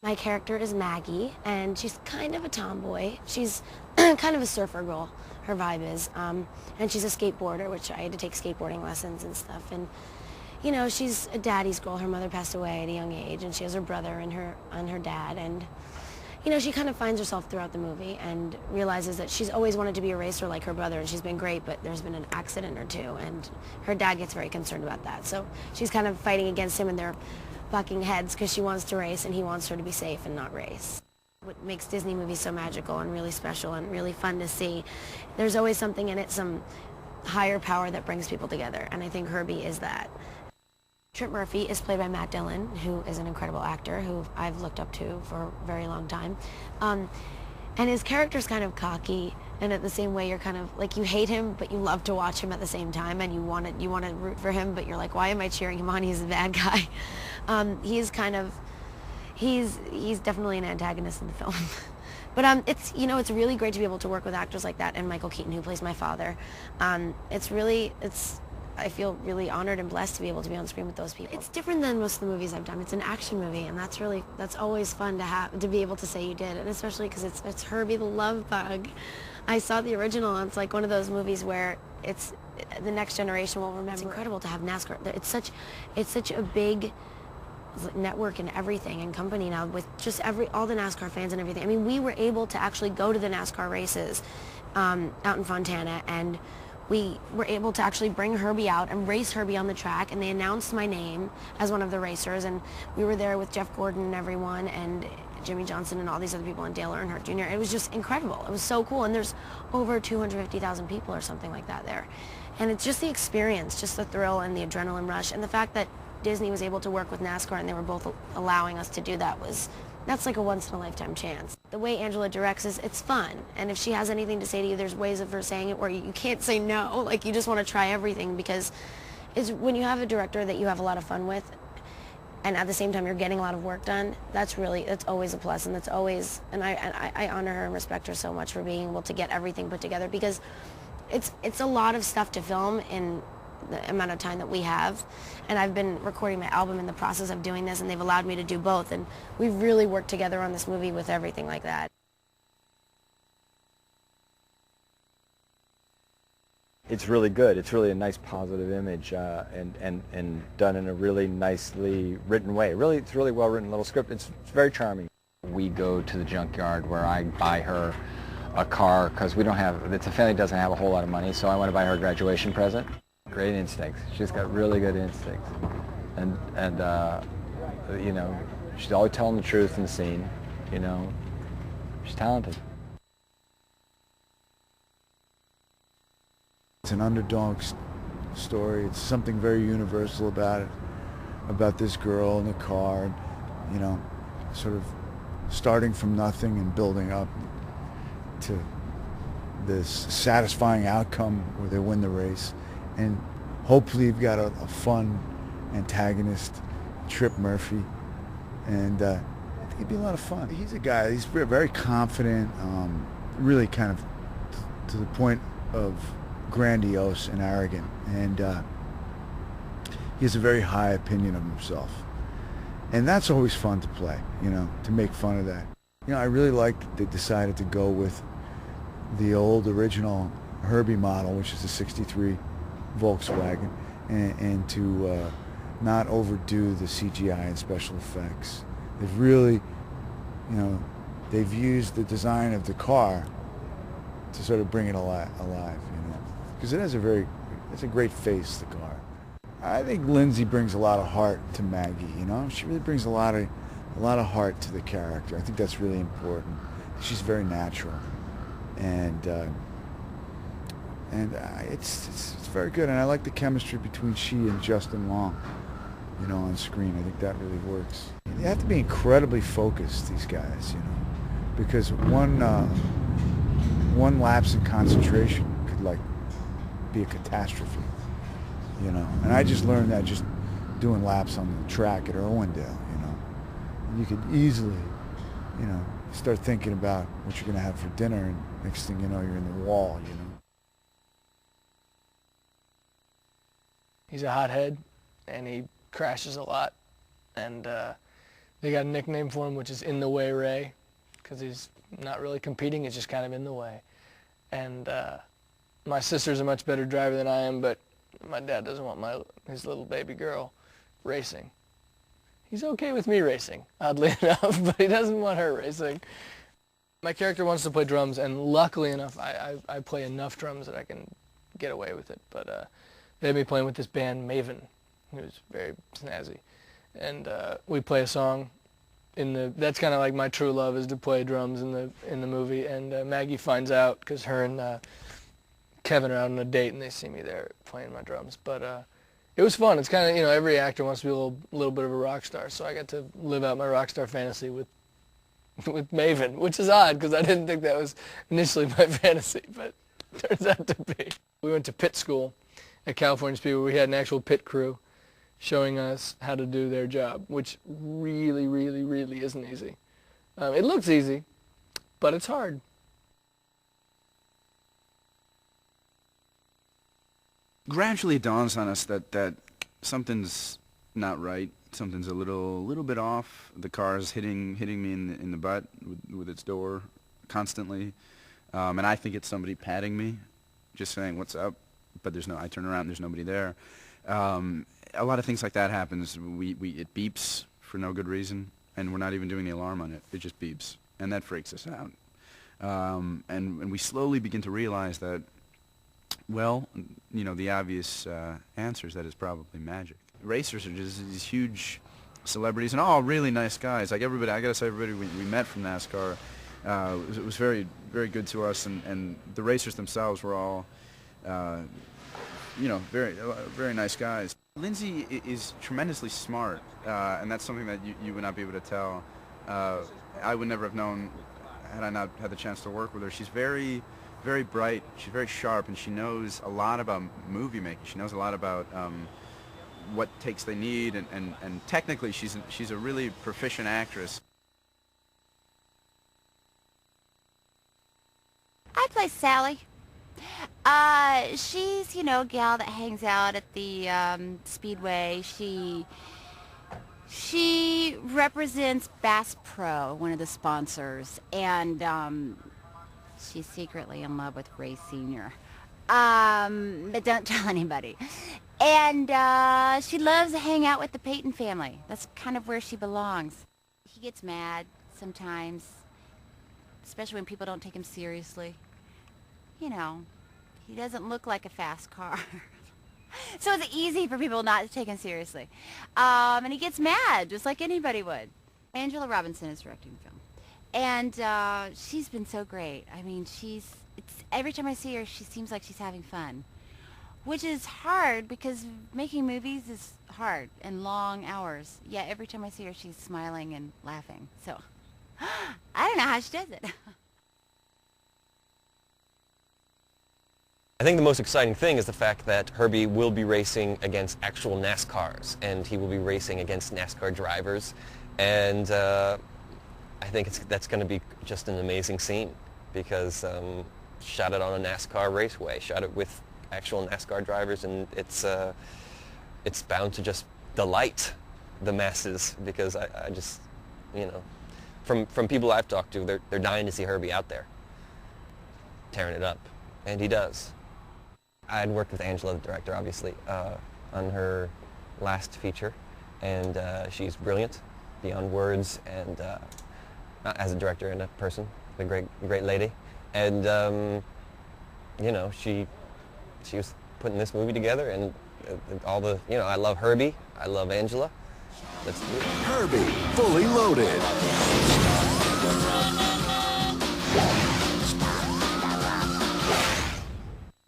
My character is Maggie, and she's kind of a tomboy. She's kind of a surfer girl, her vibe is. And she's a skateboarder, which I had to take skateboarding lessons and stuff. And, you know, she's a daddy's girl. Her mother passed away at a young age, and she has her brother and her dad. And, you know, she kind of finds herself throughout the movie and realizes that she's always wanted to be a racer like her brother, and she's been great, but there's been an accident or two, and her dad gets very concerned about that. So she's kind of fighting against him, and they're bucking heads because she wants to race and he wants her to be safe and not race. What makes Disney movies so magical and really special and really fun to see, there's always something in it, some higher power that brings people together, and I think Herbie is that. Trip Murphy is played by Matt Dillon, who is an incredible actor who I've looked up to for a very long time. And his character's kind of cocky, and at the same way you're kind of like, you hate him but you love to watch him at the same time, and you want to root for him, but you're like, why am I cheering him on? He's a bad guy. He's definitely an antagonist in the film. But it's, you know, it's really great to be able to work with actors like that, and Michael Keaton, who plays my father. I feel really honored and blessed to be able to be on screen with those people. It's different than most of the movies I've done. It's an action movie, and that's always fun to be able to say you did, and especially because it's Herbie the Love Bug. I saw the original, and it's like one of those movies where it's the next generation will remember. It's incredible to have NASCAR. It's such a big network and everything and company now with just all the NASCAR fans and everything. I mean, we were able to actually go to the NASCAR races out in Fontana, and we were able to actually bring Herbie out and race Herbie on the track, and they announced my name as one of the racers, and we were there with Jeff Gordon and everyone, and Jimmy Johnson and all these other people, and Dale Earnhardt Jr. It was just incredible. It was so cool, and there's over 250,000 people or something like that there. And it's just the experience, just the thrill and the adrenaline rush, and the fact that Disney was able to work with NASCAR and they were both allowing us to do that's like a once-in-a-lifetime chance. The way Angela directs it's fun, and if she has anything to say to you, there's ways of her saying it where you can't say no, like you just want to try everything, because when you have a director that you have a lot of fun with, and at the same time you're getting a lot of work done, that's always a plus, and I honor her and respect her so much for being able to get everything put together, because it's a lot of stuff to film in the amount of time that we have, and I've been recording my album in the process of doing this, and they've allowed me to do both, and we've really worked together on this movie with everything like that. It's really good. It's really a nice positive image, and done in a really nicely written way. It's really well written little script. It's very charming. We go to the junkyard where I buy her a car because it's a family that doesn't have a whole lot of money, so I want to buy her a graduation present. Great instincts. She's got really good instincts, and you know, she's always telling the truth in the scene. You know, she's talented. It's an underdog story. It's something very universal about it, about this girl in the car, and, you know, sort of starting from nothing and building up to this satisfying outcome where they win the race. And hopefully you've got a fun antagonist, Trip Murphy, and I think it'd be a lot of fun. He's a guy, he's very confident, really kind of to the point of grandiose and arrogant, and he has a very high opinion of himself. And that's always fun to play, you know, to make fun of that. You know, I really liked that they decided to go with the old original Herbie model, which is a '63 Volkswagen, and to not overdo the CGI and special effects. They've really, you know, they've used the design of the car to sort of bring it alive, you know, because it's a great face, the car. I think Lindsay brings a lot of heart to Maggie, you know. She really brings a lot of heart to the character. I think that's really important. She's very natural, and it's very good, and I like the chemistry between she and Justin Long, you know, on screen. I think that really works. They have to be incredibly focused, these guys, you know, because one lapse in concentration could like be a catastrophe, you know. And I just learned that just doing laps on the track at Irwindale, you know. You could easily, you know, start thinking about what you're going to have for dinner, and next thing you know, you're in the wall, you know. He's a hothead, and he crashes a lot, and They got a nickname for him, which is In the Way Ray, because he's not really competing, he's just kind of in the way. And my sister's a much better driver than I am, but my dad doesn't want his little baby girl racing. He's okay with me racing, oddly enough, but he doesn't want her racing. My character wants to play drums, and luckily enough, I play enough drums that I can get away with it. But they had me playing with this band, Maven, who's very snazzy. And we play a song that's kind of like my true love, is to play drums in the movie. And Maggie finds out because her and Kevin are out on a date, and they see me there playing my drums. But it was fun. It's kind of, every actor wants to be a little bit of a rock star, so I got to live out my rock star fantasy with Maven, which is odd because I didn't think that was initially my fantasy, but it turns out to be. We went to pit school at California Speedway. We had an actual pit crew showing us how to do their job, which really, really, really isn't easy. It looks easy, but it's hard. Gradually it dawns on us that something's not right. Something's a little bit off. The car is hitting me in the butt with its door constantly, and I think it's somebody patting me, just saying what's up. But I turn around and there's nobody there. A lot of things like that happens. It beeps for no good reason, and we're not even doing the alarm on it. It just beeps, and that freaks us out. And we slowly begin to realize that, well, the obvious answer is that it's probably magic. Racers are just these huge celebrities, and all really nice guys. Like everybody, I gotta say, everybody we met from NASCAR, it was very, very good to us, and the racers themselves were all, very, very nice guys. Lindsay is tremendously smart, and that's something that you would not be able to tell. I would never have known had I not had the chance to work with her. She's very, very bright. She's very sharp, and she knows a lot about movie making. She knows a lot about what takes they need, and technically she's a really proficient actress. I play Sally. She's, a gal that hangs out at the Speedway. She represents Bass Pro, one of the sponsors, and she's secretly in love with Ray Sr. But don't tell anybody. And she loves to hang out with the Peyton family. That's kind of where she belongs. He gets mad sometimes, especially when people don't take him seriously. He doesn't look like a fast car. So it's easy for people not to take him seriously. And he gets mad, just like anybody would. Angela Robinson is directing the film. And she's been so great. I mean, every time I see her, she seems like she's having fun. Which is hard, because making movies is hard and long hours. Yet every time I see her, she's smiling and laughing. So, I don't know how she does it. I think the most exciting thing is the fact that Herbie will be racing against actual NASCARs, and he will be racing against NASCAR drivers, and I think that's going to be just an amazing scene, because shot it on a NASCAR raceway, shot it with actual NASCAR drivers, and it's bound to just delight the masses, because I just, from people I've talked to, they're dying to see Herbie out there tearing it up, and he does. I had worked with Angela, the director, obviously, on her last feature, and she's brilliant, beyond words, and as a director and a person, a great lady, and she was putting this movie together, and all the, I love Herbie, I love Angela. Let's do it. Herbie Fully Loaded.